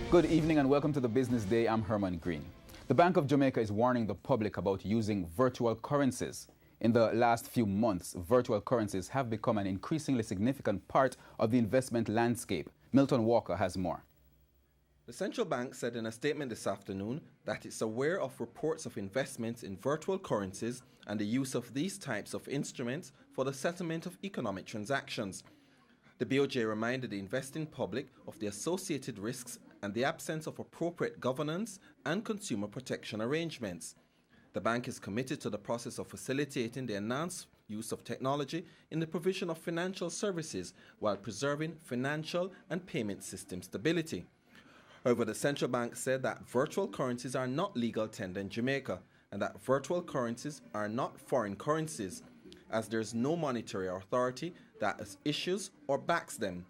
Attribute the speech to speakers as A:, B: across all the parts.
A: Good evening and welcome to the Business Day. I'm Herman Green. The Bank of Jamaica is warning the public about using virtual currencies. In the last few months, virtual currencies have become an increasingly significant part of the investment landscape. Milton Walker has more.
B: The central bank said in a statement this afternoon that it's aware of reports of investments in virtual currencies and the use of these types of instruments for the settlement of economic transactions. The BOJ reminded the investing public of the associated risks and the absence of appropriate governance and consumer protection arrangements. The bank is committed to the process of facilitating the enhanced use of technology in the provision of financial services while preserving financial and payment system stability. However, the central bank said that virtual currencies are not legal tender in Jamaica and that virtual currencies are not foreign currencies, as there is no monetary authority that issues or backs them.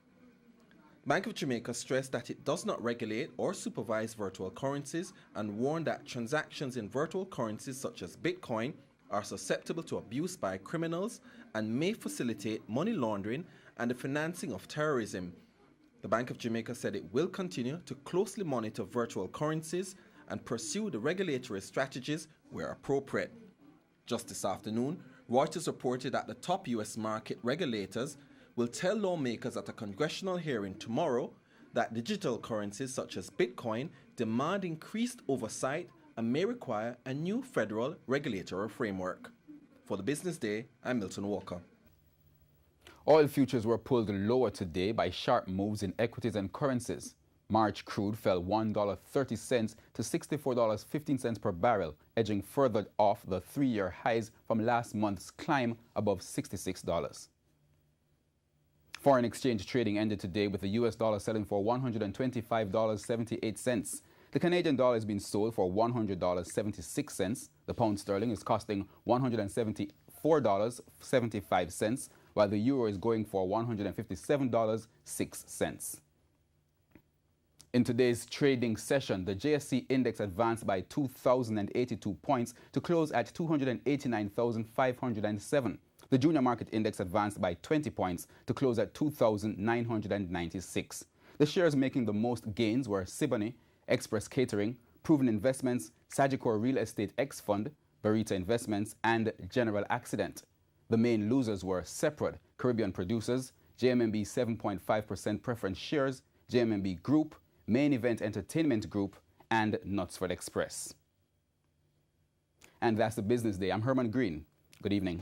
B: Bank of Jamaica stressed that it does not regulate or supervise virtual currencies and warned that transactions in virtual currencies such as Bitcoin are susceptible to abuse by criminals and may facilitate money laundering and the financing of terrorism. The Bank of Jamaica said it will continue to closely monitor virtual currencies and pursue the regulatory strategies where appropriate. Just this afternoon, Reuters reported that the top U.S. market regulators will tell lawmakers at a congressional hearing tomorrow that digital currencies such as Bitcoin demand increased oversight and may require a new federal regulatory framework. For the Business Day, I'm Milton Walker.
A: Oil futures were pulled lower today by sharp moves in equities and currencies. March crude fell $1.30 to $64.15 per barrel, edging further off the three-year highs from last month's climb above $66. Foreign exchange trading ended today with the US dollar selling for $125.78. The Canadian dollar is being sold for $100.76. The pound sterling is costing $174.75, while the euro is going for $157.06. In today's trading session, the JSE index advanced by 2,082 points to close at 289,507. The junior market index advanced by 20 points to close at 2,996. The shares making the most gains were Siboney, Express Catering, Proven Investments, Sagicor Real Estate X Fund, Barita Investments, and General Accident. The main losers were Separate, Caribbean Producers, JMMB 7.5% preference shares, JMMB Group, Main Event Entertainment Group, and Knutsford Express. And that's the Business Day. I'm Herman Green. Good evening.